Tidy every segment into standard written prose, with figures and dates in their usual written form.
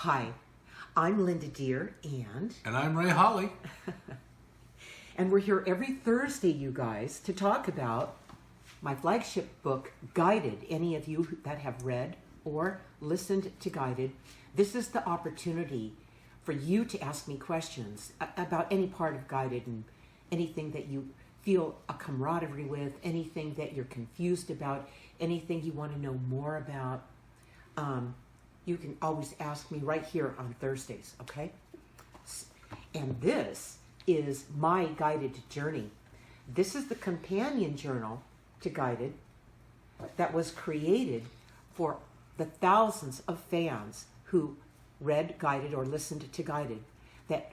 Hi, I'm Linda Deir, and I'm Ray Holly. and we're here every Thursday, you guys, to talk about my flagship book, Guided. Any of you that have read or listened to Guided, this is the opportunity for you to ask me questions about any part of Guided and anything that you feel a camaraderie with, anything that you're confused about, anything you want to know more about. You can always ask me right here on Thursdays, okay? And this is my guided journey. This is the companion journal to Guided that was created for the thousands of fans who read Guided or listened to Guided that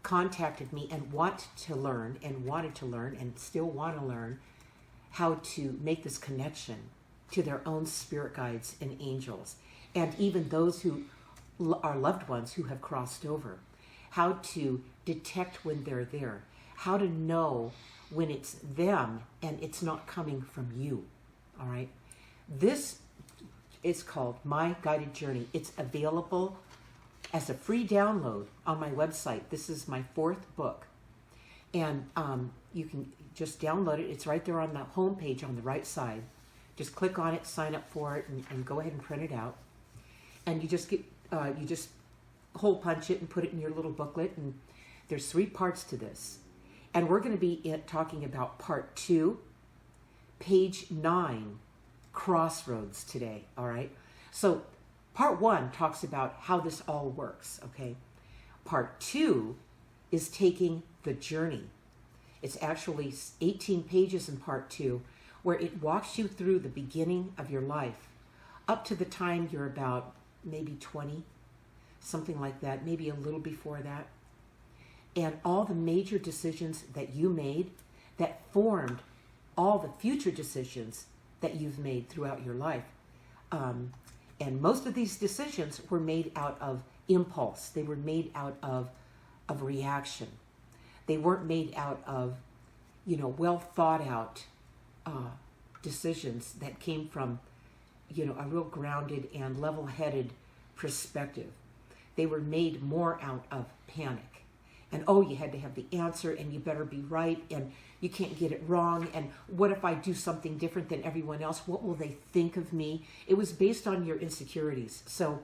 contacted me and wanted to learn and still want to learn how to make this connection to their own spirit guides and angels, and even those who are loved ones who have crossed over, how to detect when they're there, how to know when it's them and it's not coming from you, all right? This is called My Guided Journey. It's available as a free download on my website. This is my 4th book. And you can just download it. It's right there on the home page on the right side. Just click on it, sign up for it, and go ahead and print it out. And you just hole punch it and put it in your little booklet. And there's 3 parts to this. And we're going to be talking about part 2, page 9, Crossroads today, all right? So part 1 talks about how this all works, okay? Part 2 is taking the journey. It's actually 18 pages in part 2, where it walks you through the beginning of your life up to the time you're about maybe 20, something like that, maybe a little before that. And all the major decisions that you made that formed all the future decisions that you've made throughout your life. And most of these decisions were made out of impulse. They were made out of reaction. They weren't made out of, well thought out decisions that came from, a real grounded and level-headed perspective. They were made more out of panic. And you had to have the answer, and you better be right, and you can't get it wrong, and what if I do something different than everyone else? What will they think of me? It was based on your insecurities. So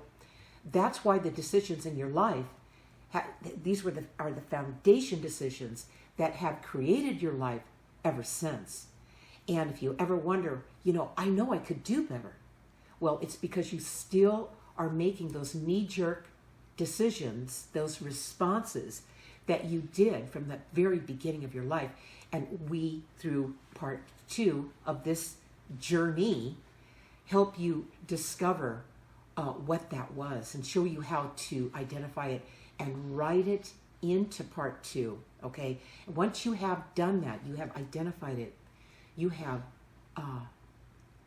that's why the decisions in your life, these are the foundation decisions that have created your life ever since. And if you ever wonder, I know I could do better. Well, it's because you still are making those knee-jerk decisions, those responses that you did from the very beginning of your life. And we, through part 2 of this journey, help you discover what that was and show you how to identify it and write it into part 2, okay? And once you have done that, you have identified it, you have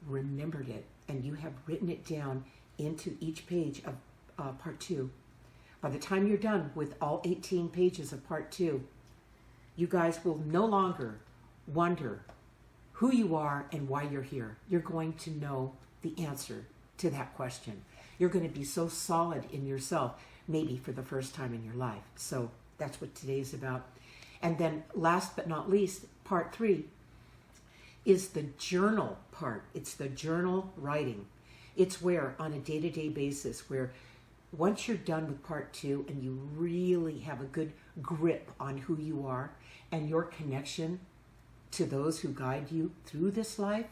remembered it, and you have written it down into each page of part 2. By the time you're done with all 18 pages of part 2, you guys will no longer wonder who you are and why you're here. You're going to know the answer to that question. You're going to be so solid in yourself, maybe for the first time in your life. So that's what today's about. And then last but not least, part 3 is the journal part. It's the journal writing. It's where, on a day-to-day basis, where once you're done with part 2 and you really have a good grip on who you are and your connection to those who guide you through this life,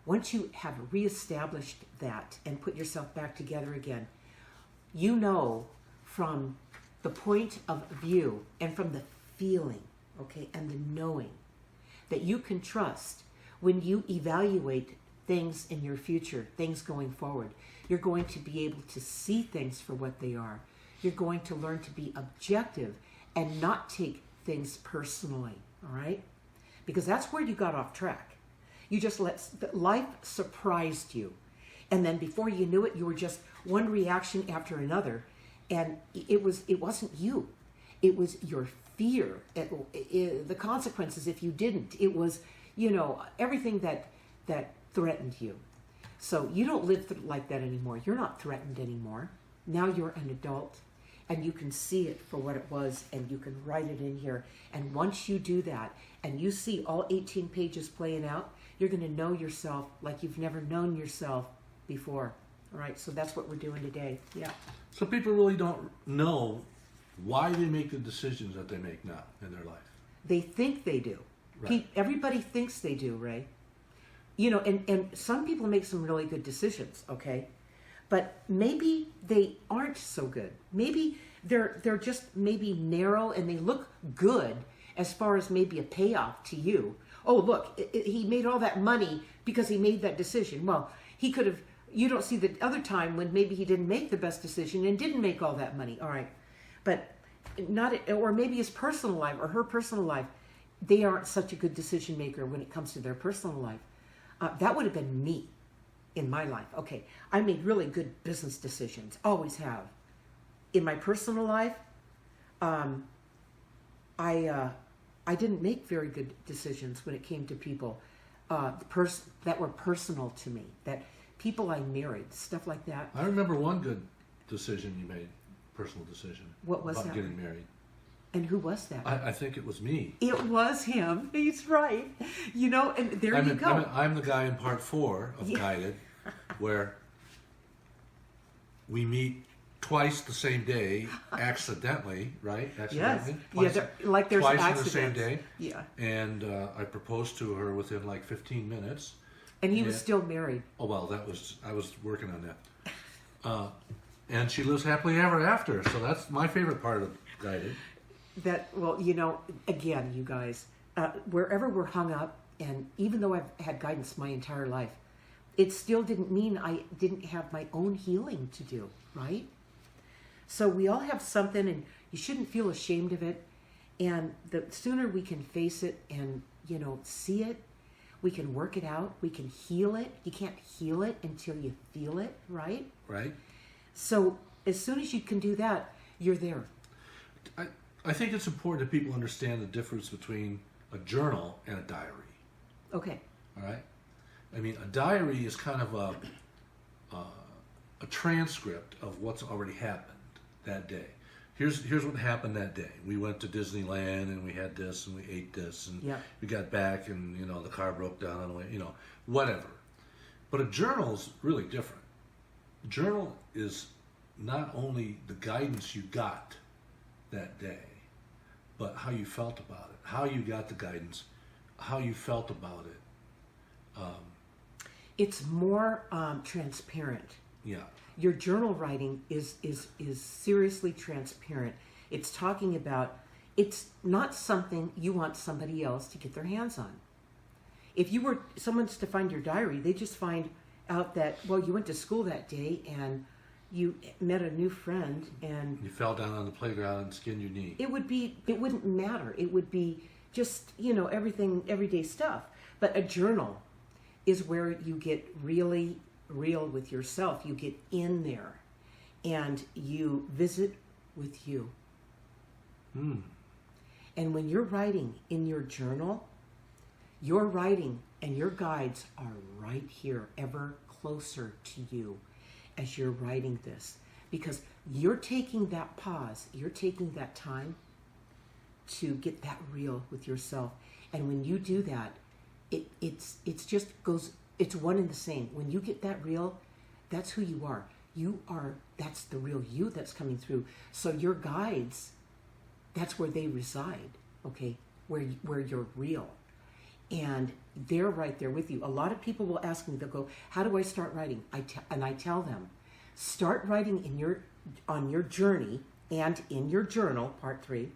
once you have reestablished that and put yourself back together again, you know from the point of view and from the feeling, okay, and the knowing that you can trust when you evaluate things in your future, things going forward. You're going to be able to see things for what they are. You're going to learn to be objective and not take things personally, all right? Because that's where you got off track. You just life surprised you. And then before you knew it, you were just one reaction after another. And it wasn't you. It was your fear. The consequences if you didn't. It was, everything that threatened you. So you don't live like that anymore. You're not threatened anymore. Now you're an adult and you can see it for what it was and you can write it in here. And once you do that and you see all 18 pages playing out, you're going to know yourself like you've never known yourself before. All right, so that's what we're doing today. Yeah. So people really don't know why they make the decisions that they make now in their life. They think they do. Right. Everybody thinks they do, Ray. You know, and some people make some really good decisions, okay? But maybe they aren't so good. Maybe they're just maybe narrow and they look good as far as maybe a payoff to you. Oh, look, he made all that money because he made that decision. Well, he could have, you don't see the other time when maybe he didn't make the best decision and didn't make all that money. All right. But not, or maybe his personal life or her personal life, they aren't such a good decision maker when it comes to their personal life. That would have been me in my life. Okay, I made really good business decisions, always have. In my personal life, I didn't make very good decisions when it came to people that were personal to me, that people I married, stuff like that. I remember one good decision you made, personal decision. What was about that? Getting married. And who was that? I think it was me. It was him. He's right. You know, and there you go. I'm the guy in part 4 of Guided, where we meet twice the same day, accidentally, right? Accidentally. Yes. Twice, like there's twice accidents. on the same day. Yeah. And I proposed to her within like 15 minutes. And he was still married. Oh, well, I was working on that. And she lives happily ever after. So that's my favorite part of Guided. Well, you know, again, you guys, wherever we're hung up, and even though I've had guidance my entire life, it still didn't mean I didn't have my own healing to do, right? So we all have something, and you shouldn't feel ashamed of it. And the sooner we can face it and, you know, see it, we can work it out, we can heal it. You can't heal it until you feel it, right? Right. So as soon as you can do that, you're there. I think it's important that people understand the difference between a journal and a diary. Okay. All right? I mean, a diary is kind of a transcript of what's already happened that day. Here's what happened that day. We went to Disneyland and we had this and we ate this and we got back and, you know, the car broke down on the way, you know, whatever. But a journal's really different. A journal is not only the guidance you got that day, but how you felt about it, how you got the guidance, how you felt about it. It's more transparent. Yeah. Your journal writing is seriously transparent. It's talking about, it's not something you want somebody else to get their hands on. If you were someone's to find your diary, they just find out that, well, you went to school that day and you met a new friend and you fell down on the playground and skinned your knee. It wouldn't matter. It would be just, you know, everything, everyday stuff. But a journal is where you get really real with yourself. You get in there and you visit with you. And when you're writing in your journal, your writing and your guides are right here, ever closer to you as you're writing this, because you're taking that pause, you're taking that time to get that real with yourself. And when you do that, it's just goes, it's one and the same. When you get that real, that's who you are. That's the real you that's coming through. So your guides, that's where they reside, okay, where you're real. And they're right there with you. A lot of people will ask me, they'll go, how do I start writing? And I tell them, start writing on your journey and in your journal, part 3.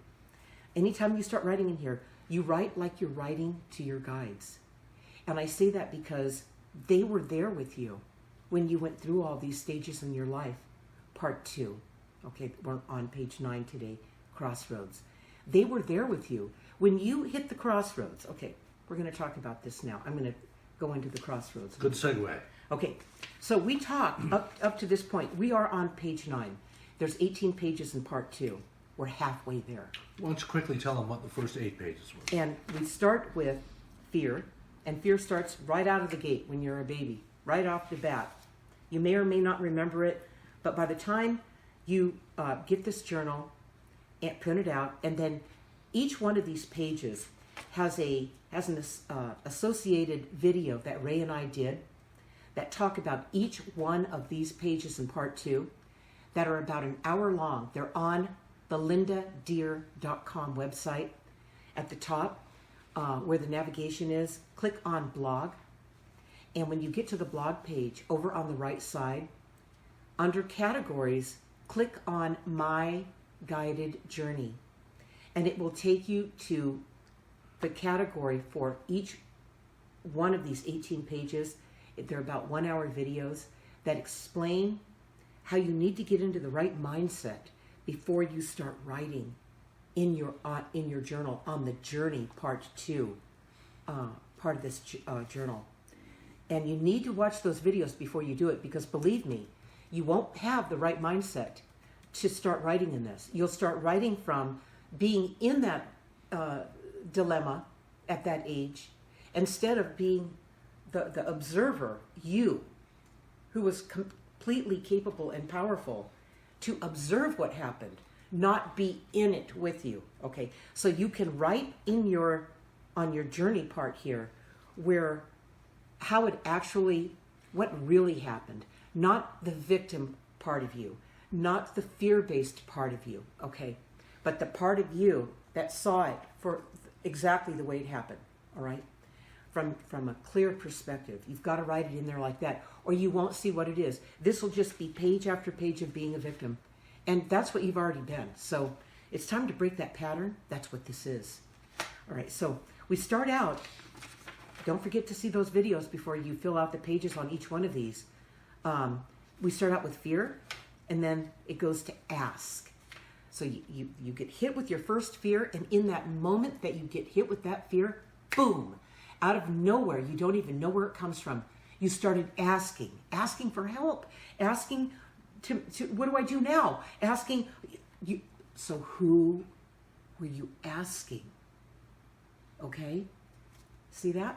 Anytime you start writing in here, you write like you're writing to your guides. And I say that because they were there with you when you went through all these stages in your life. Part 2. Okay, we're on page 9 today, Crossroads. They were there with you. When you hit the crossroads, okay, we're going to talk about this now. I'm going to go into the crossroads. Good segue. Okay, so we talked up to this point. We are on page 9. There's 18 pages in part 2. We're halfway there. Why don't you quickly tell them what the first 8 pages were? And we start with fear. And fear starts right out of the gate when you're a baby, right off the bat. You may or may not remember it, but by the time you get this journal and print it out, and then each one of these pages has an associated video that Ray and I did that talk about each one of these pages in part 2 that are about an hour long. They're on the lindadeir.com website. At the top, where the navigation is, click on blog. And when you get to the blog page, over on the right side, under categories, click on My Guided Journey. And it will take you to the category for each one of these 18 pages. They're about 1 hour videos that explain how you need to get into the right mindset before you start writing in your journal on the journey part 2 part of this journal. And you need to watch those videos before you do it, because believe me, you won't have the right mindset to start writing in this. You'll start writing from being in that dilemma at that age, instead of being the observer, you, who was completely capable and powerful to observe what happened, not be in it with you. Okay, so you can write on your journey part here where how it actually, what really happened, not the victim part of you, not the fear-based part of you, okay, but the part of you that saw it for exactly the way it happened, all right, from a clear perspective. You've got to write it in there like that, or you won't see what it is. This will just be page after page of being a victim, and that's what you've already been. So it's time to break that pattern. That's what this is. All right, so we start out, don't forget to see those videos before you fill out the pages on each one of these. We start out with fear, and then it goes to ask. So you get hit with your first fear, and in that moment that you get hit with that fear, boom, out of nowhere, you don't even know where it comes from, you started asking for help, asking to what do I do now? Asking, so who were you asking? Okay, see that?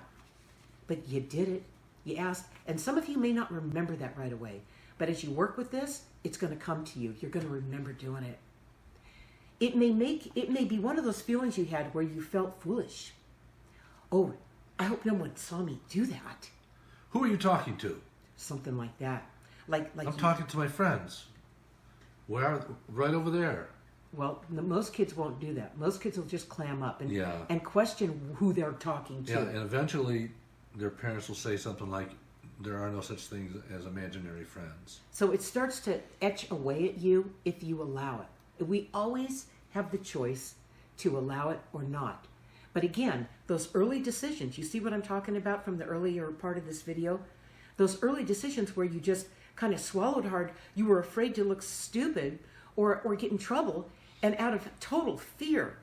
But you did it, you asked, and some of you may not remember that right away, but as you work with this, it's going to come to you. You're going to remember doing it. It may be one of those feelings you had where you felt foolish. Oh, I hope no one saw me do that. Who are you talking to? Something like that. Like I'm talking to my friends. Right over there. Well, most kids won't do that. Most kids will just clam up Yeah. and question who they're talking to. Yeah, and eventually their parents will say something like, there are no such things as imaginary friends. So it starts to etch away at you if you allow it. We always have the choice to allow it or not. But again, those early decisions, you see what I'm talking about from the earlier part of this video? Those early decisions where you just kind of swallowed hard, you were afraid to look stupid or get in trouble, and out of total fear,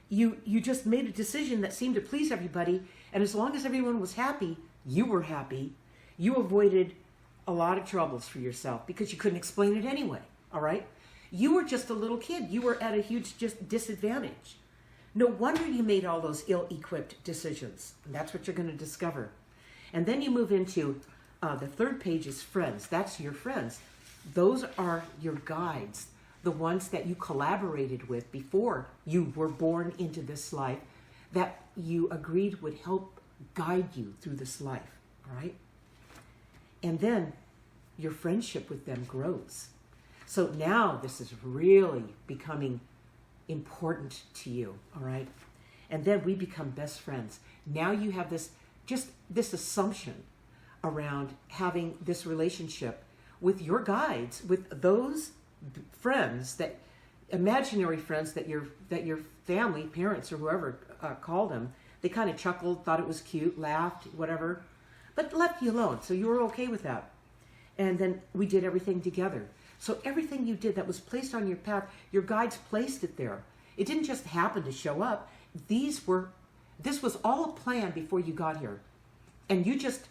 you just made a decision that seemed to please everybody, and as long as everyone was happy, you were happy. You avoided a lot of troubles for yourself because you couldn't explain it anyway, all right? You were just a little kid. You were at a huge disadvantage. No wonder you made all those ill-equipped decisions. And that's what you're going to discover. And then you move into the third page is friends. That's your friends. Those are your guides, the ones that you collaborated with before you were born into this life, that you agreed would help guide you through this life, all right? And then your friendship with them grows. So now this is really becoming important to you, all right? And then we become best friends. Now you have this assumption around having this relationship with your guides, with those friends, that imaginary friends that your family, parents, or whoever called them. They kind of chuckled, thought it was cute, laughed, whatever, but left you alone. So you were okay with that. And then we did everything together. So everything you did that was placed on your path, your guides placed it there. It didn't just happen to show up. This was all a plan before you got here. And you just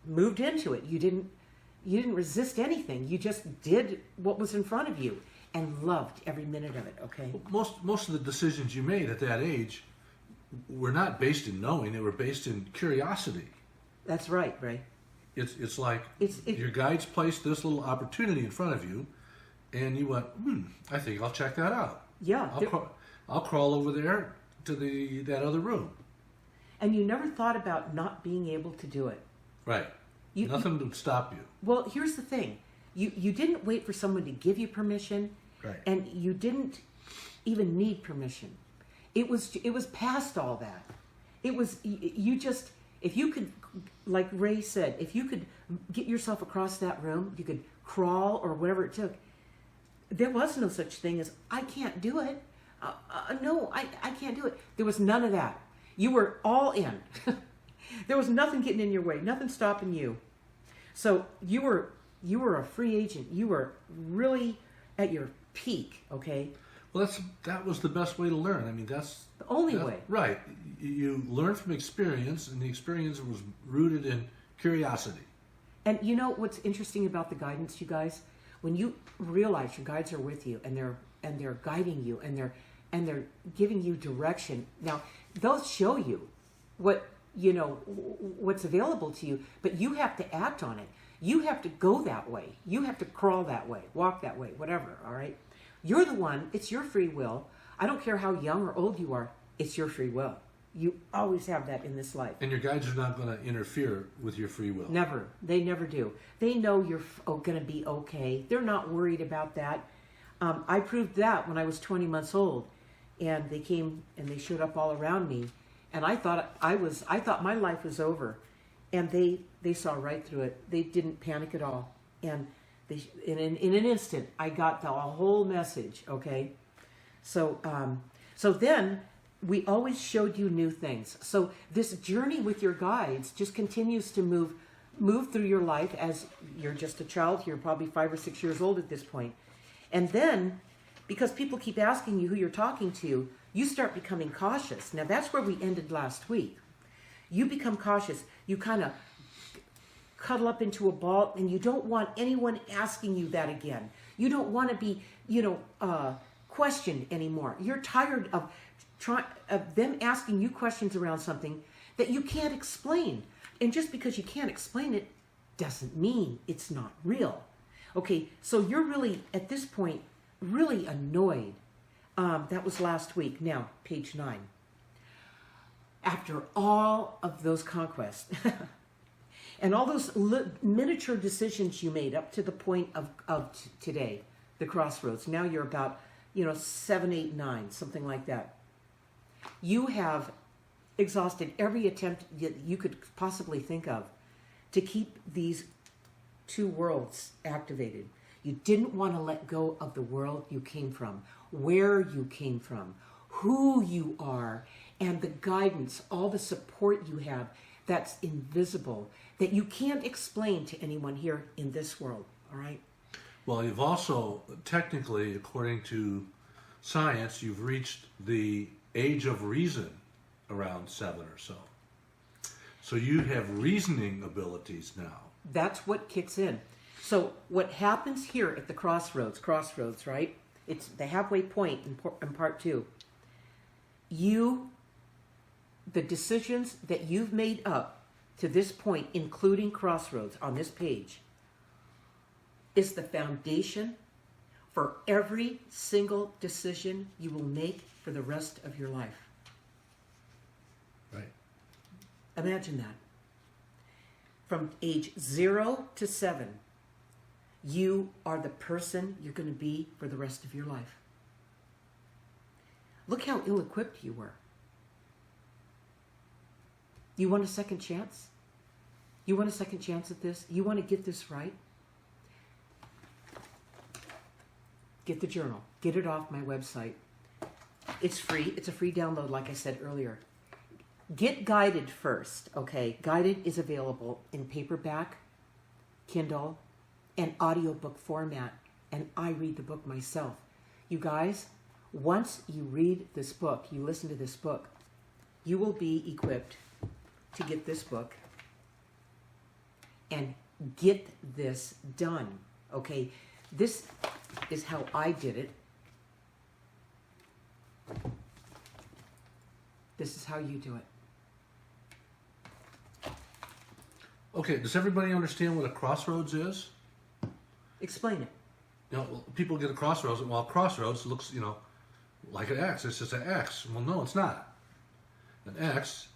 moved into it. You didn't resist anything. You just did what was in front of you and loved every minute of it, okay? Most of the decisions you made at that age were not based in knowing, they were based in curiosity. That's right, Ray. It's like your guides placed this little opportunity in front of you, and you went, I think I'll check that out. Yeah. I'll crawl over there to that other room. And you never thought about not being able to do it. Right. Nothing would stop you. Well, here's the thing. You didn't wait for someone to give you permission. Right. And you didn't even need permission. It was past all that. It was, you just, if you could, like Ray said, if you could get yourself across that room, you could crawl or whatever it took. There was no such thing as, I can't do it. No, I can't do it. There was none of that. You were all in. There was nothing getting in your way, nothing stopping you. So you were a free agent. You were really at your peak, okay? Well, that was the best way to learn. I mean, that's the only way. Right. You learn from experience, and the experience was rooted in curiosity. And you know what's interesting about the guidance, you guys? When you realize your guides are with you, and they're guiding you, and they're giving you direction. Now, they'll show you what's available to you, but you have to act on it. You have to go that way. You have to crawl that way, walk that way, whatever, all right? You're the one. It's your free will. I don't care how young or old you are. It's your free will. You always have that in this life. And your guides are not going to interfere with your free will. Never. They never do. They know you're going to be okay. They're not worried about that. I proved that when I was 20 months old, and they came and they showed up all around me, and I thought my life was over, and they saw right through it. They didn't panic at all, and in an instant I got the whole message. Okay, so then we always showed you new things. So this journey with your guides just continues to move through your life as you're just a child. You're probably 5 or 6 years old at this point. And then, because people keep asking you who you're talking to, you start becoming cautious. Now, that's where we ended last week. You become cautious. You kind of cuddle up into a ball, and you don't want anyone asking you that again. You don't want to be, questioned anymore. You're tired of them asking you questions around something that you can't explain. And just because you can't explain it doesn't mean it's not real. Okay, so you're really, at this point, really annoyed. That was last week. Now, page 9. After all of those conquests and all those miniature decisions you made up to the point of today, the Crossroads, now you're about, 7, 8, 9, something like that. You have exhausted every attempt you could possibly think of to keep these two worlds activated. You didn't want to let go of the world you came from, where you came from, who you are, and the guidance, all the support you have that's invisible, that you can't explain to anyone here in this world, all right? Well, you've also, technically, according to science, you've reached the age of reason around 7 or so. So you have reasoning abilities now. That's what kicks in. So what happens here at the crossroads, right? It's the halfway point in part 2. The decisions that you've made up to this point, including Crossroads on this page, is the foundation for every single decision you will make for the rest of your life. Right. Imagine that. From age 0 to 7, you are the person you're going to be for the rest of your life. Look how ill-equipped you were. You want a second chance? You want a second chance at this? You want to get this right? Get the journal. Get it off my website. It's free. It's a free download, like I said earlier. Get Guided first, okay? Guided is available in paperback, Kindle, and audiobook format, and I read the book myself. You guys, once you read this book, you listen to this book, you will be equipped to get this book and get this done, okay? This is how I did it. This is how you do it. Okay, does everybody understand what a crossroads is? Explain it. You know, people get a crossroads, and while crossroads looks, like an X, it's just an X. Well, no, it's not. An X,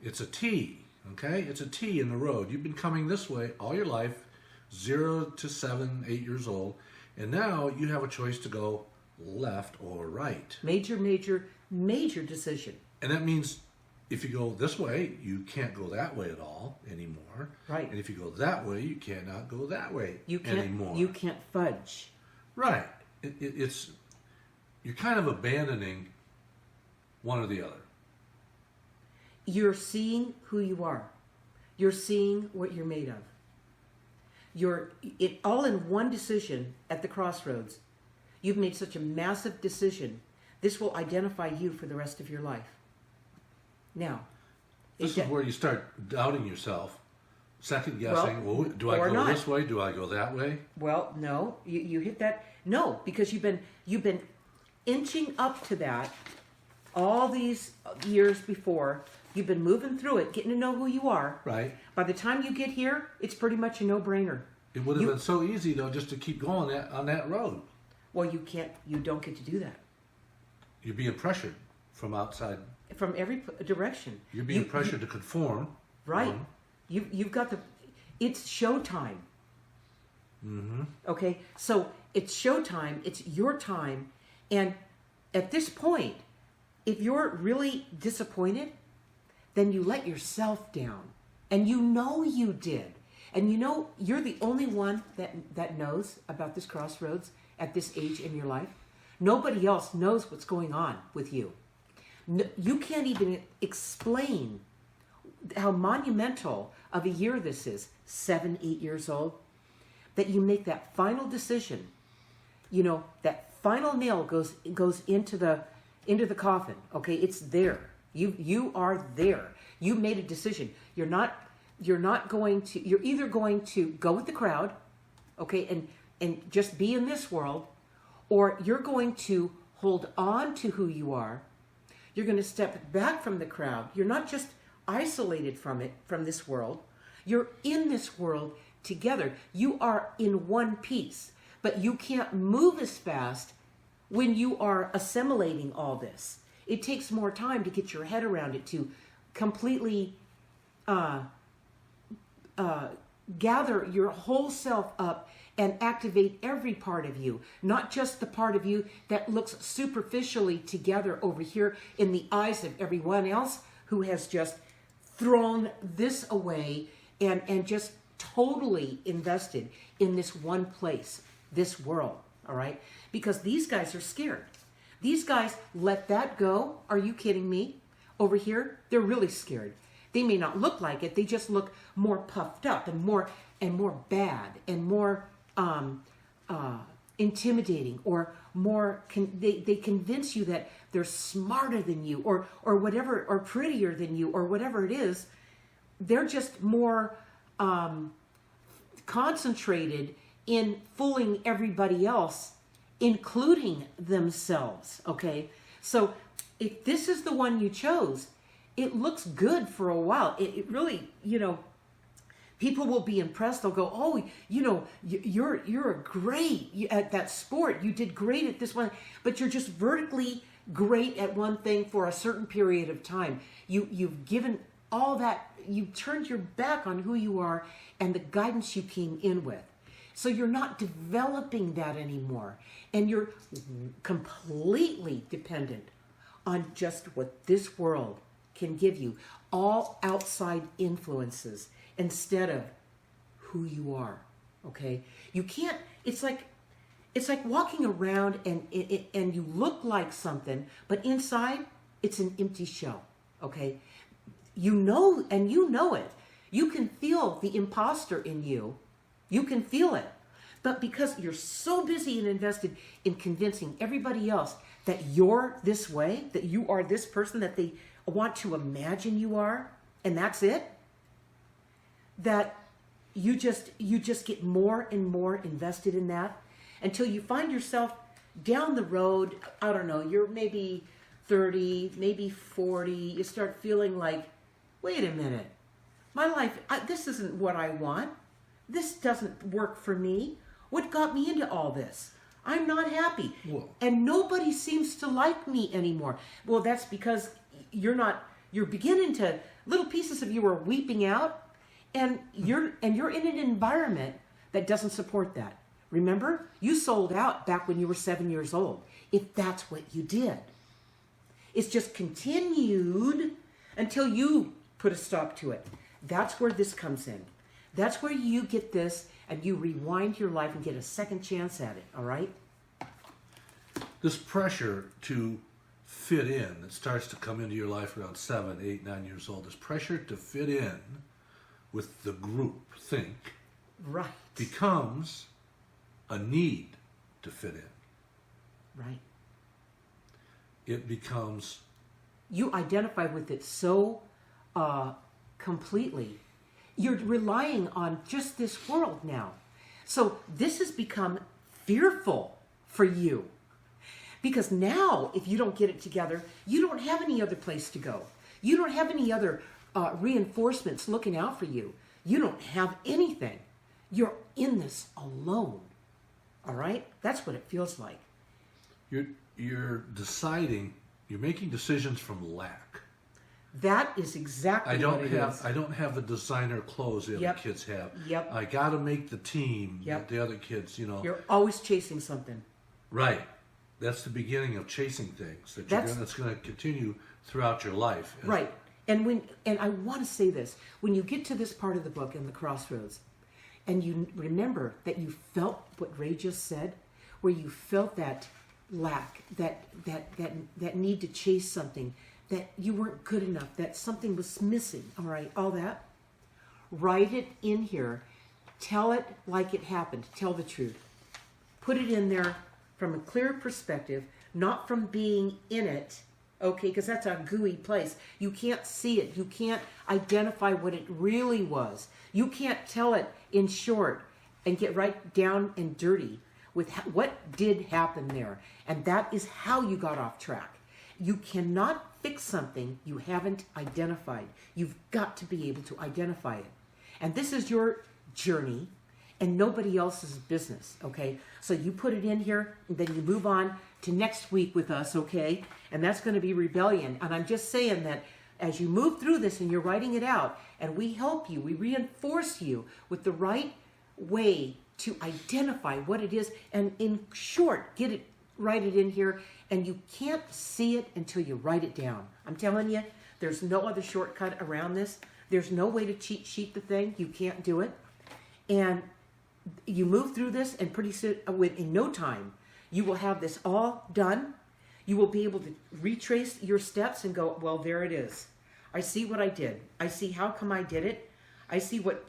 it's a T, okay? It's a T in the road. You've been coming this way all your life, 0 to 7, 8 years old, and now you have a choice to go left or right. Major decision. And that means if you go this way, you can't go that way at all anymore. Right. And if you go that way, you cannot go that way anymore. You can't fudge. Right. It's you're kind of abandoning one or the other. You're seeing who you are. You're seeing what you're made of. You're it all in one decision at the crossroads. You've made such a massive decision. This will identify you for the rest of your life. Now, this is where you start doubting yourself, second guessing. Well, do I go this way? Do I go that way? Well, no. You hit that. No, because you've been inching up to that all these years before. You've been moving through it, getting to know who you are. Right. By the time you get here, it's pretty much a no-brainer. It would have been so easy, though, just to keep going on that road. Well, you can't. You don't get to do that. You're being pressured from outside. From every direction. You're being pressured to conform. Right. You've got the. It's showtime. Mm-hmm. Okay, so it's showtime. It's your time, and at this point, if you're really disappointed, then you let yourself down, and you know you did, and you know you're the only one that knows about this crossroads at this age in your life. Nobody else knows what's going on with you. No, you can't even explain how monumental of a year this is. 7, 8 years old, that you make that final decision. You know, that final nail goes into the coffin. Okay, it's there. You are there. You made a decision. You're not going to. You're either going to go with the crowd, okay, and just be in this world, or you're going to hold on to who you are. You're going to step back from the crowd. You're not just isolated from this world. You're in this world together. You are in one piece, but you can't move as fast when you are assimilating all this. It takes more time to get your head around it, to completely gather your whole self up and activate every part of you, not just the part of you that looks superficially together over here in the eyes of everyone else who has just thrown this away and just totally invested in this one place, this world, all right? Because these guys are scared. These guys let that go. Are you kidding me? Over here, they're really scared. They may not look like it. They just look more puffed up and more bad and more intimidating, or more. They convince you that they're smarter than you, or whatever, or prettier than you, or whatever it is. They're just more concentrated in fooling everybody else, including themselves. Okay, so if this is the one you chose, it looks good for a while. It really, people will be impressed. They'll go, oh, you're a great at that sport. You did great at this one, but you're just vertically great at one thing for a certain period of time. You've given all that. You turned your back on who you are and the guidance you came in with. So you're not developing that anymore. And you're completely dependent on just what this world can give you. All outside influences instead of who you are. Okay? You can't, it's like walking around and you look like something, but inside it's an empty shell. Okay? You know it. You can feel the imposter in you. You can feel it. But because you're so busy and invested in convincing everybody else that you're this way, that you are this person that they want to imagine you are, and that's it, that you just get more and more invested in that until you find yourself down the road. I don't know, you're maybe 30, maybe 40. You start feeling like, wait a minute, my life, this isn't what I want. This doesn't work for me. What got me into all this? I'm not happy. Whoa. And nobody seems to like me anymore. Well, that's because you're beginning to, little pieces of you are weeping out, and you're in an environment that doesn't support that. Remember, you sold out back when you were 7 years old, if that's what you did. It's just continued until you put a stop to it. That's where this comes in. That's where you get this and you rewind your life and get a second chance at it, all right? This pressure to fit in that starts to come into your life around 7, 8, 9 years old, this pressure to fit in with the group think Right. becomes a need to fit in. Right. It becomes, You identify with it so completely. You're relying on just this world now. So this has become fearful for you. Because now, if you don't get it together, you don't have any other place to go. You don't have any other reinforcements looking out for you. You don't have anything. You're in this alone. All right? That's what it feels like. you're deciding, you're making decisions from lack. That is exactly what it is. I don't have the designer clothes the other Yep. kids have. Yep. I got to make the team Yep. that the other kids, You're always chasing something. Right. That's the beginning of chasing things that's going to continue throughout your life. Right. And I want to say this, when you get to this part of the book in the Crossroads, and you remember that you felt what Ray just said, where you felt that lack, that need to chase something, that you weren't good enough, that something was missing, all right, all that. Write it in here. Tell it like it happened. Tell the truth. Put it in there from a clear perspective, not from being in it, okay, because that's a gooey place. You can't see it. You can't identify what it really was. You can't tell it in short and get right down and dirty with what did happen there. And that is how you got off track. You cannot fix something you haven't identified. You've got to be able to identify it. And this is your journey and nobody else's business, okay? So you put it in here, and then you move on to next week with us, okay? And that's going to be rebellion. And I'm just saying that as you move through this and you're writing it out, and we help you, we reinforce you with the right way to identify what it is, and in short, write it in here, and you can't see it until you write it down. I'm telling you, there's no other shortcut around this. There's no way to cheat sheet the thing. You can't do it. And you move through this, and pretty soon, in no time, you will have this all done. You will be able to retrace your steps and go, well, there it is. I see what I did. I see how come I did it. I see what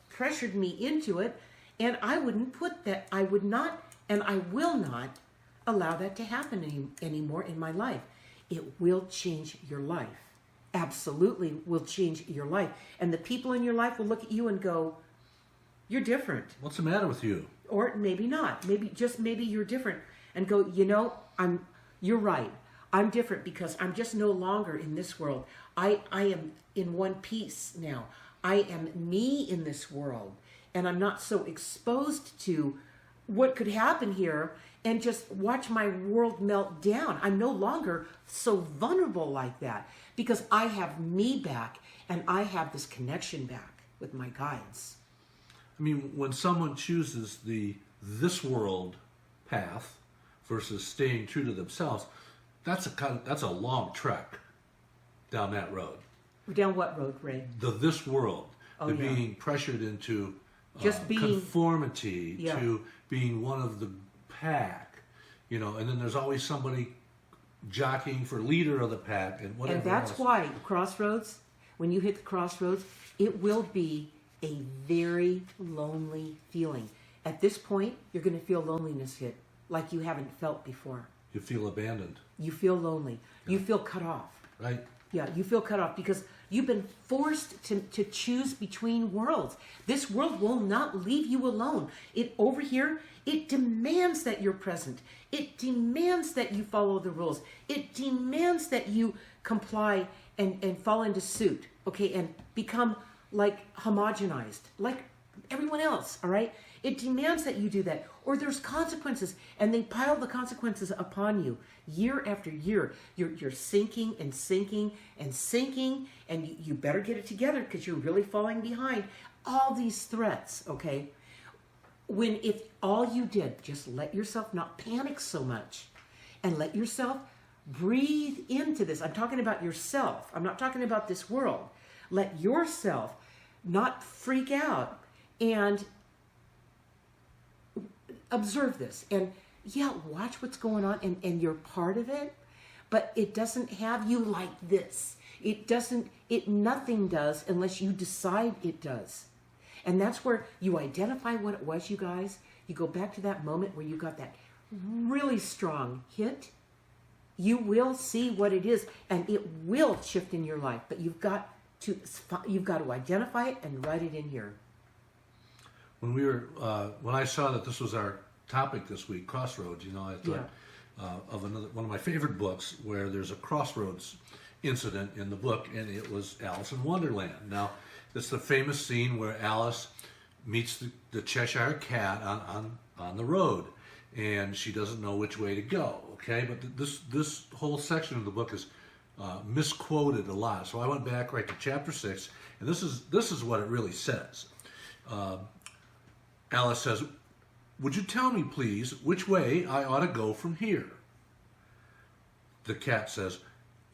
pressured me into it, and I wouldn't put that. I would not, and I will not allow that to happen anymore in my life. It will change your life. Absolutely will change your life. And the people in your life will look at you and go, you're different. What's the matter with you? Or maybe not. Maybe you're different. And go, you're right. I'm different because I'm just no longer in this world. I am in one piece now. I am me in this world. And I'm not so exposed to what could happen here and just watch my world melt down. I'm no longer so vulnerable like that because I have me back and I have this connection back with my guides. I mean, when someone chooses this world path versus staying true to themselves, that's a long trek down that road. Down what road, Ray? This world. Oh, to yeah. being pressured into Just being conformity, yeah. to being one of the pack, and then there's always somebody jockeying for leader of the pack and whatever. And that's else. why Crossroads, when you hit the crossroads, it will be a very lonely feeling. At this point, you're going to feel loneliness hit like you haven't felt before. You feel abandoned. You feel lonely. You feel cut off. Right. Yeah, you feel cut off because you've been forced to choose between worlds. This world will not leave you alone. Over here, it demands that you're present. It demands that you follow the rules. It demands that you comply and fall into suit, okay, and become like homogenized, like everyone else, all right? It demands that you do that, or there's consequences, and they pile the consequences upon you year after year. You're sinking and sinking and sinking, and you better get it together because you're really falling behind. All these threats, okay? When if all you did, just let yourself not panic so much, and let yourself breathe into this. I'm talking about yourself. I'm not talking about this world. Let yourself not freak out and observe this. And yeah, watch what's going on, and you're part of it, but it doesn't have you like this. Nothing does unless you decide it does. And that's where you identify what it was, you guys. You go back to that moment where you got that really strong hit. You will see what it is, and it will shift in your life. But you've got to identify it and write it in here. When I saw that this was our topic this week, Crossroads, I thought of one of my favorite books where there's a crossroads incident in the book, and it was Alice in Wonderland. Now, it's the famous scene where Alice meets the Cheshire Cat on the road, and she doesn't know which way to go. Okay, but this whole section of the book is misquoted a lot. So I went back right to chapter 6, and this is what it really says. Alice says, "Would you tell me, please, which way I ought to go from here?" The cat says,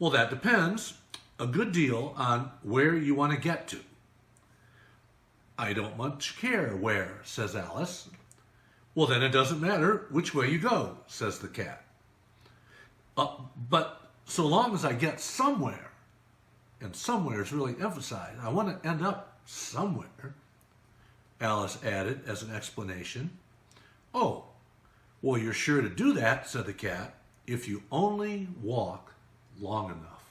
"Well, that depends a good deal on where you want to get to." "I don't much care where," says Alice. "Well, then it doesn't matter which way you go," says the cat. "But so long as I get somewhere," and somewhere is really emphasized, "I want to end up somewhere," Alice added as an explanation. "Oh, well, you're sure to do that," said the cat, "if you only walk long enough."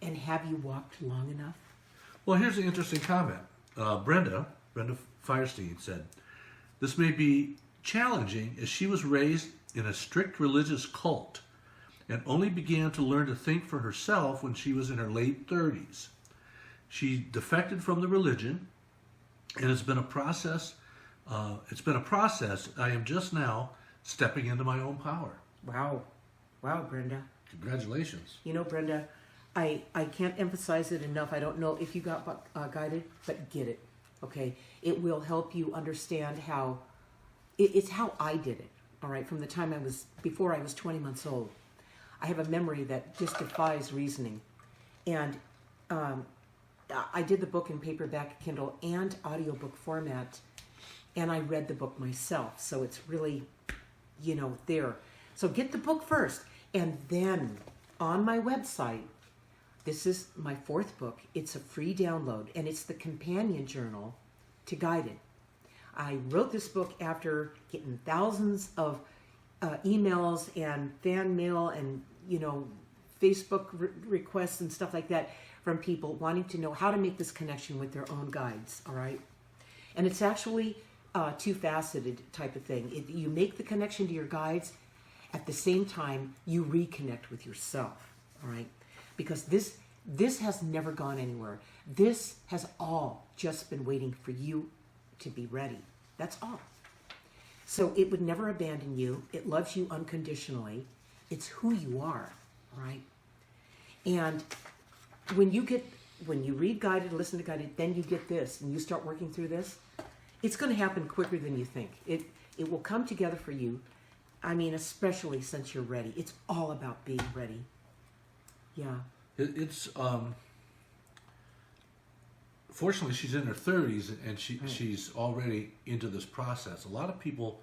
And have you walked long enough? Well, here's an interesting comment. Brenda Firestein said, "This may be challenging as she was raised in a strict religious cult and only began to learn to think for herself when she was in her late 30s. She defected from the religion, and it's been a process. I am just now stepping into my own power." Wow, Brenda. Congratulations. Brenda, I can't emphasize it enough. I don't know if you got guided, but get it, okay? It will help you understand how, it's how I did it, all right? From the time before I was 20 months old. I have a memory that just defies reasoning. And I did the book in paperback, Kindle, and audiobook format, and I read the book myself. So it's really, there. So get the book first. And then on my website, this is my 4th book. It's a free download, and it's the companion journal to Guided. I wrote this book after getting thousands of emails and fan mail and, Facebook requests and stuff like that from people wanting to know how to make this connection with their own guides, all right? And it's actually a two-faceted type of thing. You make the connection to your guides, at the same time, you reconnect with yourself, all right? Because this has never gone anywhere. This has all just been waiting for you to be ready. That's all. So it would never abandon you. It loves you unconditionally. It's who you are, all right? And when you read Guided, listen to Guided, then you get this, and you start working through this, it's going to happen quicker than you think. It will come together for you. I mean, especially since you're ready. It's all about being ready. Yeah. It's fortunately she's in her 30s and she's already into this process. A lot of people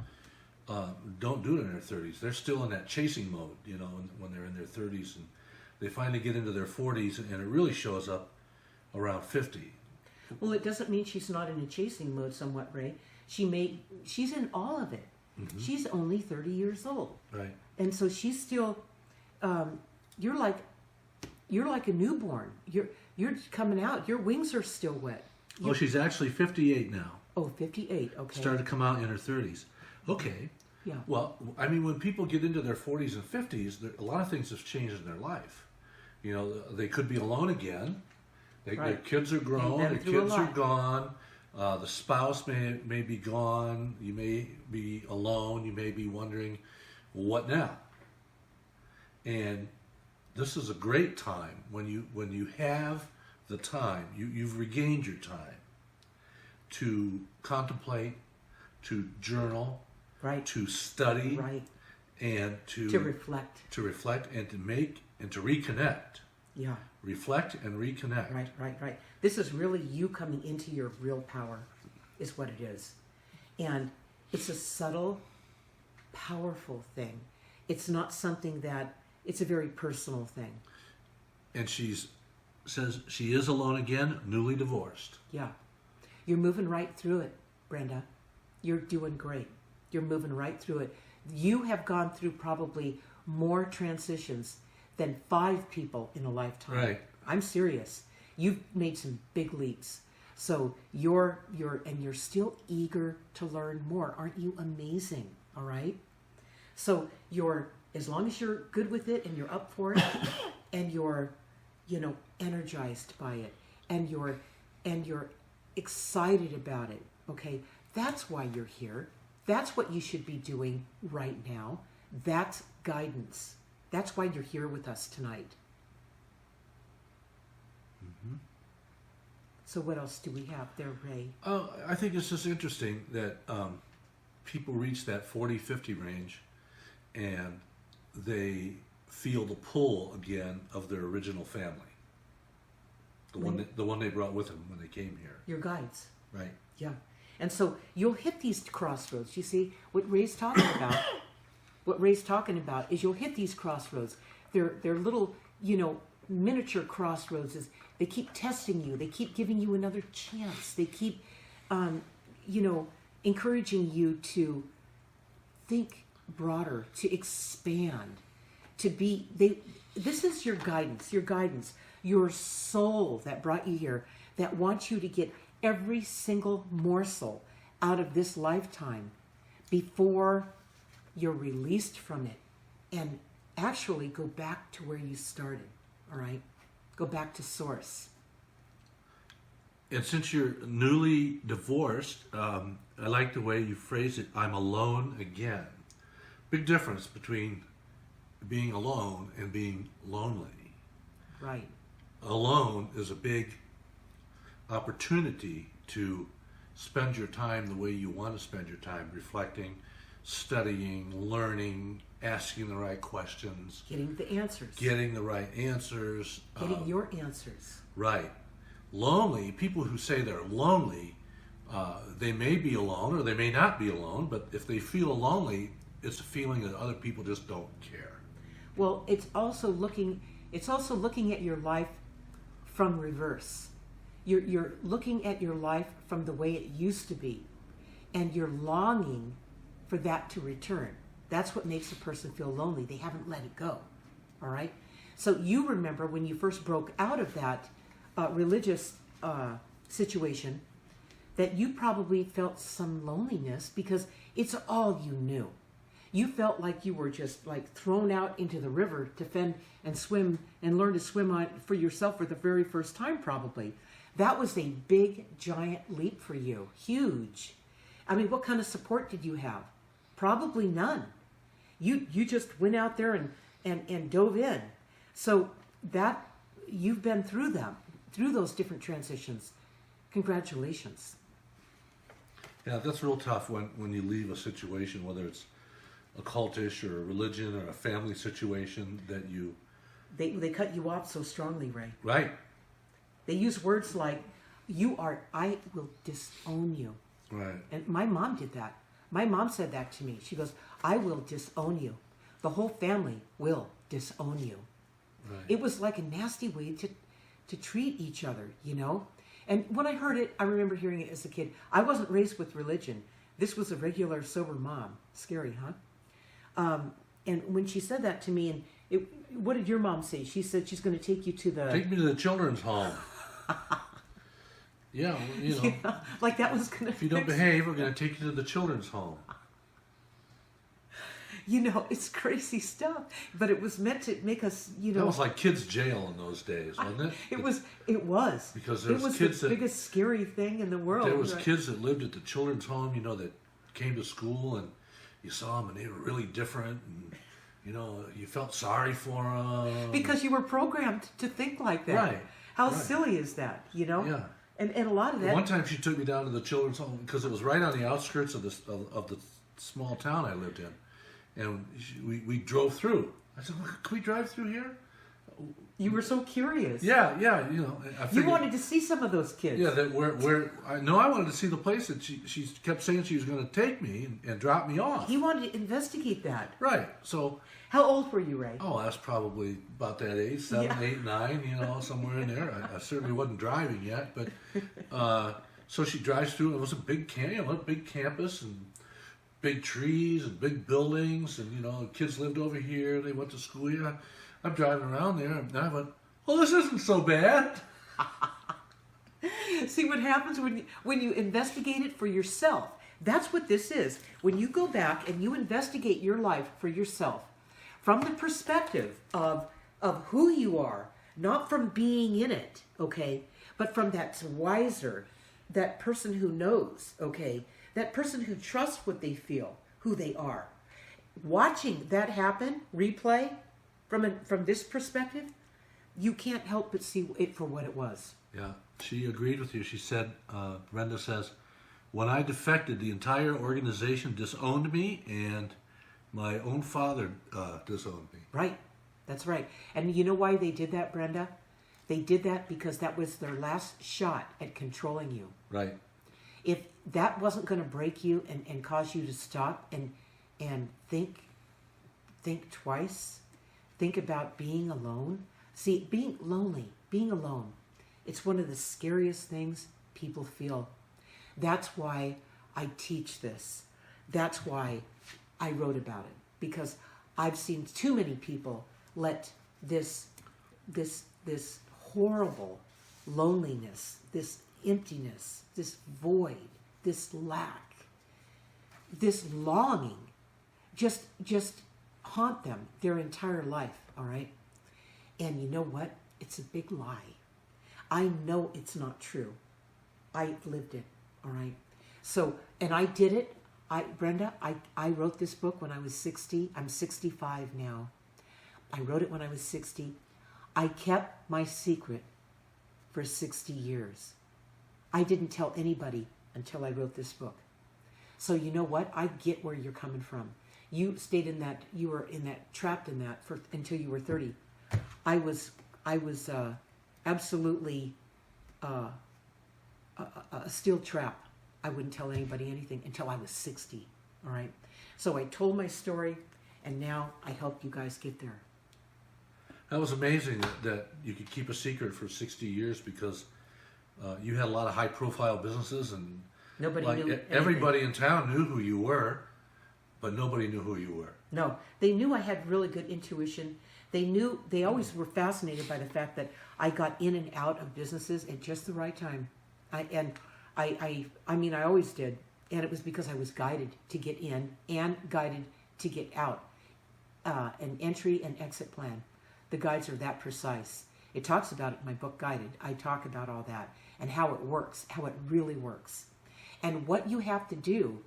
don't do it in their 30s. They're still in that chasing mode, when they're in their 30s, and they finally get into their 40s, and it really shows up around 50. Well, it doesn't mean she's not in a chasing mode somewhat, Ray. She's in all of it. Mm-hmm. She's only 30 years old. Right. And so she's still, you're like a newborn. You're coming out. Your wings are still wet. Well, she's actually 58 now. Oh, 58. Okay. Started to come out in her 30s. Okay. Yeah. Well, I mean, when people get into their 40s and 50s, a lot of things have changed in their life. They could be alone again. Their kids are grown. Their kids are gone. The spouse may be gone. You may be alone. You may be wondering, what now? And this is a great time when you have the time. You've regained your time to contemplate, to journal, right, to study, right, and to reflect, and to make and to reconnect. Yeah. Reflect and reconnect. Right. This is really you coming into your real power, is what it is. And it's a subtle, powerful thing. It's not something that, it's a very personal thing. And says she is alone again, newly divorced. Yeah. You're moving right through it, Brenda. You're doing great. You're moving right through it. You have gone through probably more transitions than 5 people in a lifetime. Right. I'm serious. You've made some big leaps. So you're still eager to learn more. Aren't you amazing? All right. So as long as you're good with it and you're up for it and you're, energized by it and you're excited about it. Okay. That's why you're here. That's what you should be doing right now. That's guidance. That's why you're here with us tonight. Mm-hmm. So what else do we have there, Ray? I think it's just interesting that people reach that 40-50 range and they feel the pull again of their original family. The one they brought with them when they came here. Your guides. Right. Yeah. And so you'll hit these crossroads. You see, what Ray's talking about is you'll hit these crossroads. They're little, miniature crossroads. They keep testing you. They keep giving you another chance. They keep, encouraging you to think broader, to expand, to be. This is your guidance. Your soul that brought you here, that wants you to get every single morsel out of this lifetime before you're released from it and actually go back to where you started. All right? Go back to source. And since you're newly divorced, I like the way you phrase it, I'm alone again. Big difference between being alone and being lonely. Right. Alone is a big opportunity to spend your time the way you want to spend your time, reflecting, studying, learning, asking the right questions. Getting the answers. Getting the right answers. Getting your answers. Right. Lonely, people who say they're lonely, they may be alone or they may not be alone, but if they feel lonely, it's a feeling that other people just don't care. Well, it's also looking at your life from reverse. You're looking at your life from the way it used to be, and you're longing for that to return. That's what makes a person feel lonely. They haven't let it go. All right? So you remember when you first broke out of that religious situation, that you probably felt some loneliness because it's all you knew. You felt like you were just like thrown out into the river to fend and swim and learn to swim on for yourself for the very first time, probably. That was a big, giant leap for you. Huge. I mean, what kind of support did you have? Probably none. You just went out there and dove in. So that you've been through those different transitions. Congratulations. Yeah, that's real tough when you leave a situation, whether it's a cultish or a religion or a family situation that you... They cut you off so strongly, Ray. Right. They use words like, I will disown you. Right. And my mom did that. My mom said that to me. She goes, I will disown you. The whole family will disown you. Right. It was like a nasty way to treat each other, And when I heard it, I remember hearing it as a kid. I wasn't raised with religion. This was a regular, sober mom. Scary, huh? And when she said that to me, what did your mom say? She said she's going to take you to the... Take me to the children's home. Yeah, Yeah, like that was going to... If you don't behave, we're going to take you to the children's home. You know, it's crazy stuff. But it was meant to make us, you know. That was like kids' jail in those days, wasn't it? It was. Because it was kids the biggest scary thing in the world. There was kids that lived at the children's home, you know, that came to school and you saw them and they were really different. And, you know, you felt sorry for them. Because you were programmed to think like that. Right. How silly is that, you know? Yeah. And a lot of that. One time she took me down to the children's home because it was right on the outskirts of the small town I lived in. And we drove through. I said, well, can we drive through here? You were so curious. Yeah, you know. You wanted to see some of those kids. Yeah, that I wanted to see the place that she kept saying she was going to take me and drop me off. He wanted to investigate that. Right. So. How old were you, Ray? Oh, I was probably about that age, 7, 8, 9, you know, somewhere in there. I certainly wasn't driving yet, but so she drives through. It was a big campus and big trees and big buildings, and you know, kids lived over here. They went to school. Yeah, I'm driving around there, and I went, "Well, this isn't so bad." See what happens when you investigate it for yourself. That's what this is. When you go back and you investigate your life for yourself, from the perspective of who you are, not from being in it, okay, but from that wiser, that person who knows, okay, that person who trusts what they feel, who they are. Watching that happen, replay, from this perspective, you can't help but see it for what it was. Yeah, she agreed with you. She said, Brenda says, when I defected, the entire organization disowned me, and my own father disowned me. Right. That's right. And you know why they did that, Brenda? They did that because that was their last shot at controlling you. Right. If that wasn't going to break you and cause you to stop and think twice, think about being alone. See, being lonely, being alone, it's one of the scariest things people feel. That's why I teach this. That's why I wrote about it, because I've seen too many people let this horrible loneliness, this emptiness, this void, this lack, this longing just haunt them their entire life, all right? And you know what? It's a big lie. I know it's not true. I lived it, all right? So, and I did it. Brenda, I wrote this book when I was 60. I'm 65 now. I wrote it when I was 60. I kept my secret for 60 years. I didn't tell anybody until I wrote this book. So you know what? I get where you're coming from. You stayed in that, you were in that, trapped in that until you were 30. I was absolutely a steel trap. I wouldn't tell anybody anything until I was 60, all right? So I told my story, and now I help you guys get there. That was amazing that you could keep a secret for 60 years because you had a lot of high-profile businesses, and nobody knew anything. Everybody in town knew who you were, but nobody knew who you were. No, they knew I had really good intuition. They always were fascinated by the fact that I got in and out of businesses at just the right time. I mean, I always did. And it was because I was guided to get in and guided to get out. An entry and exit plan. The guides are that precise. It talks about it in my book, Guided. I talk about all that and how it works, how it really works. And what you have to do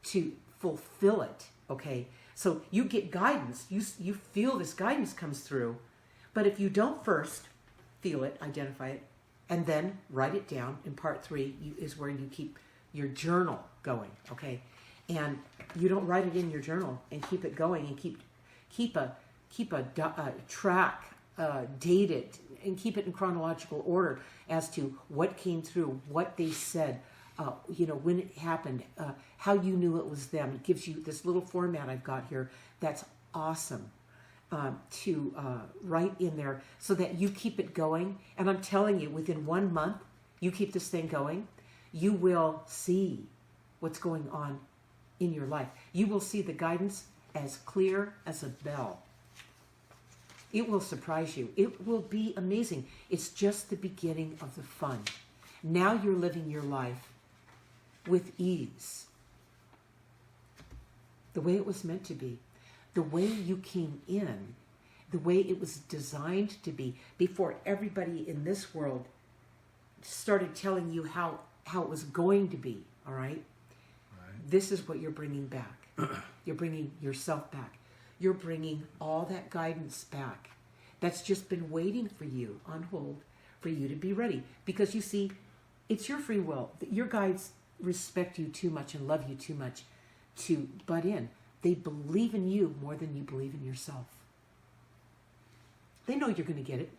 to fulfill it, okay? So you get guidance. You feel this guidance comes through. But if you don't first feel it, identify it, and then write it down in part 3 is where you keep your journal going, okay? And you don't write it in your journal and keep it going and keep a track, date it, and keep it in chronological order as to what came through, what they said, when it happened, how you knew it was them. It gives you this little format I've got here that's awesome. To write in there so that you keep it going. And I'm telling you, within 1 month, you keep this thing going, you will see what's going on in your life. You will see the guidance as clear as a bell. It will surprise you. It will be amazing. It's just the beginning of the fun. Now you're living your life with ease, the way it was meant to be. the way you came in, the way it was designed to be, before everybody in this world started telling you how it was going to be, all right? This is what you're bringing back. You're bringing yourself back. You're bringing all that guidance back that's just been waiting for you on hold for you to be ready. Because you see, it's your free will. Your guides respect you too much and love you too much to butt in. They believe in you more than you believe in yourself. They know you're going to get it.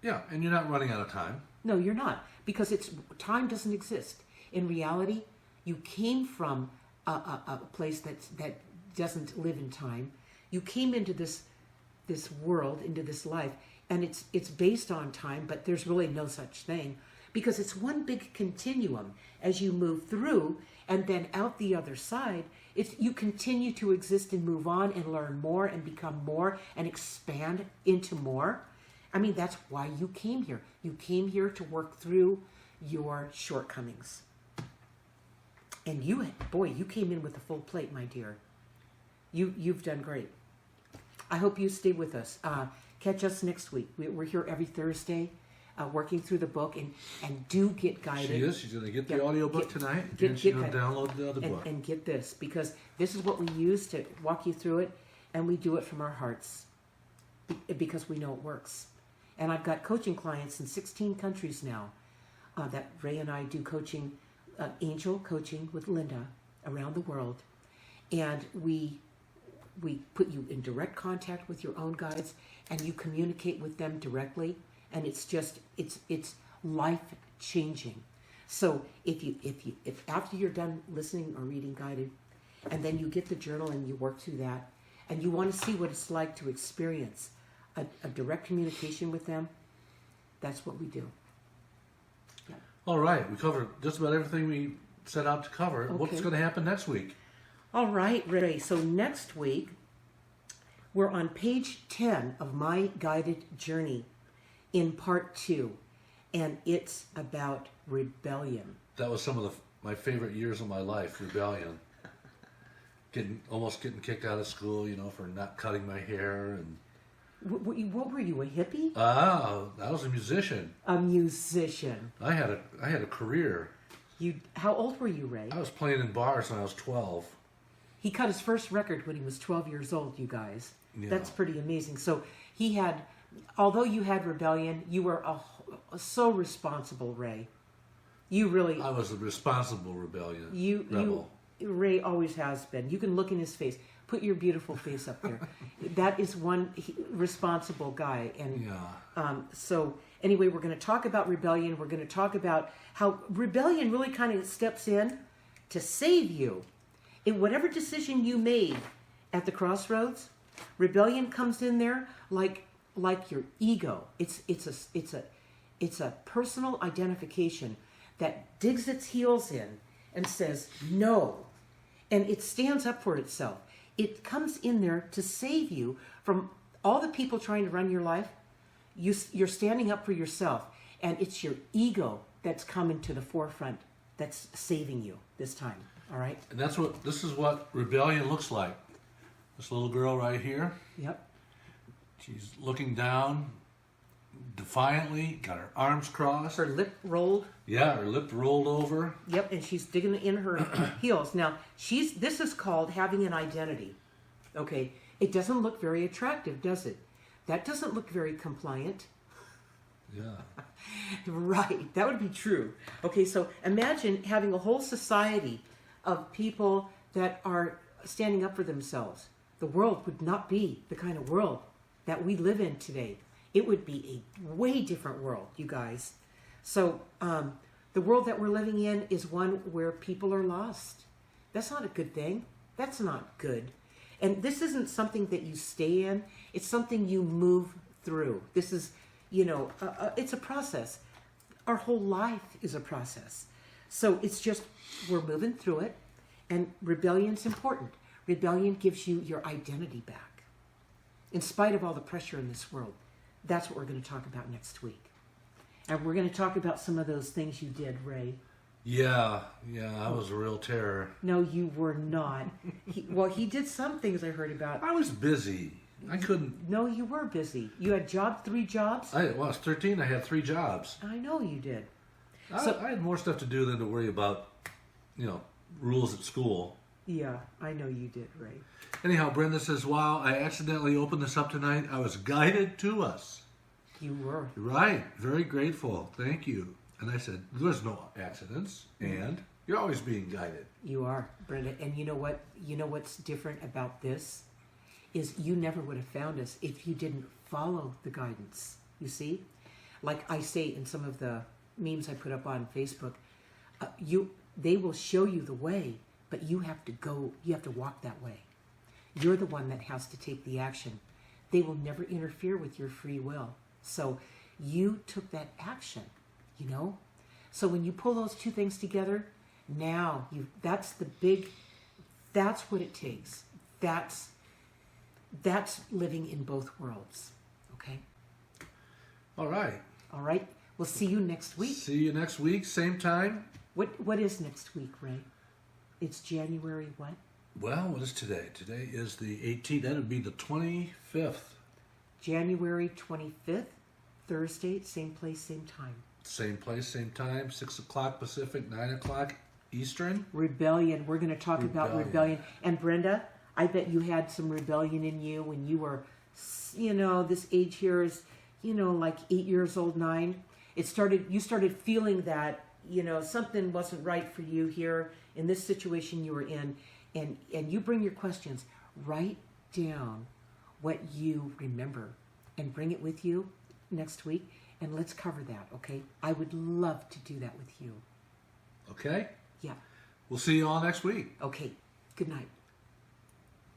Yeah, and you're not running out of time. No, you're not. Because time doesn't exist. In reality, you came from a place that doesn't live in time. You came into this world, into this life, and it's based on time, but there's really no such thing, because it's one big continuum. As you move through and then out the other side, you continue to exist and move on and learn more and become more and expand into more. I mean, that's why you came here. You came here to work through your shortcomings. And you came in with a full plate, my dear. You've done great. I hope you stay with us. Catch us next week. We're here every Thursday, working through the book, and do get guided. She is. She's going to get the audio book tonight, and she's going to download the other book. And get this, because this is what we use to walk you through it, and we do it from our hearts, because we know it works. And I've got coaching clients in 16 countries now that Ray and I do coaching, angel coaching with Linda around the world. And we put you in direct contact with your own guides, and you communicate with them directly. And it's life changing. So if after you're done listening or reading guided, and then you get the journal and you work through that, and you want to see what it's like to experience a direct communication with them, that's what we do. Yeah. All right, we covered just about everything we set out to cover. Okay. What's going to happen next week? All right, Ray. So next week, we're on page 10 of my guided journey in part 2, and it's about rebellion. That was some of my favorite years of my life, rebellion. Almost getting kicked out of school, for not cutting my hair. And what were you, a hippie? I was a musician. A musician. I had a career. How old were you, Ray? I was playing in bars when I was 12. He cut his first record when he was 12 years old, you guys. Yeah. That's pretty amazing. So although you had rebellion, you were so responsible, Ray. I was a responsible rebel. Ray always has been. You can look in his face. Put your beautiful face up there. That is one responsible guy. And so anyway, we're going to talk about rebellion. We're going to talk about how rebellion really kind of steps in to save you. In whatever decision you made at the crossroads, rebellion comes in there like your ego. It's a personal identification that digs its heels in and says no, and it stands up for itself. It comes in there to save you from all the people trying to run your life. You're standing up for yourself, and it's your ego that's coming to the forefront that's saving you this time. All right? And this is what rebellion looks like. This little girl right here. Yep. She's looking down defiantly, got her arms crossed. Her lip rolled. Yeah, her lip rolled over. Yep, and she's digging in her heels. Now, this is called having an identity. Okay, it doesn't look very attractive, does it? That doesn't look very compliant. Yeah. Right, that would be true. Okay, so imagine having a whole society of people that are standing up for themselves. The world would not be the kind of world that we live in today. It would be a way different world, you guys. So the world that we're living in is one where people are lost. That's not a good thing. That's not good. And this isn't something that you stay in. It's something you move through. This is, it's a process. Our whole life is a process. So it's just, we're moving through it. And rebellion's important. Rebellion gives you your identity back. In spite of all the pressure in this world. That's what we're going to talk about next week. And we're going to talk about some of those things you did, Ray. Yeah, I was a real terror. No, you were not. He did some things I heard about. I was busy. I couldn't. No, you were busy. You had 3 jobs? I was 13. I had 3 jobs. I know you did. I had more stuff to do than to worry about, rules at school. Yeah, I know you did, Ray. Anyhow, Brenda says, wow, I accidentally opened this up tonight. I was guided to us. You were. Right. Very grateful. Thank you. And I said, there's no accidents. And you're always being guided. You are, Brenda. And you know what? You know what's different about this? Is you never would have found us if you didn't follow the guidance. You see? Like I say in some of the memes I put up on Facebook, they will show you the way, but you have to walk that way. You're the one that has to take the action. They will never interfere with your free will. So you took that action, So when you pull those 2 things together, now that's what it takes. That's living in both worlds. Okay? All right. All right. We'll see you next week. See you next week, same time. What is next week, Ray? It's January what? Well, what is today? Today is the 18th. That would be the 25th. January 25th, Thursday, same place, same time. Same place, same time, 6 o'clock Pacific, 9 o'clock Eastern. Rebellion. We're going to talk about rebellion. And Brenda, I bet you had some rebellion in you when you were, this age here is, like 8 years old, 9. You started feeling that, something wasn't right for you here in this situation you were in. And you bring your questions. Write down what you remember and bring it with you next week. And let's cover that, okay? I would love to do that with you. Okay? Yeah. We'll see you all next week. Okay. Good night.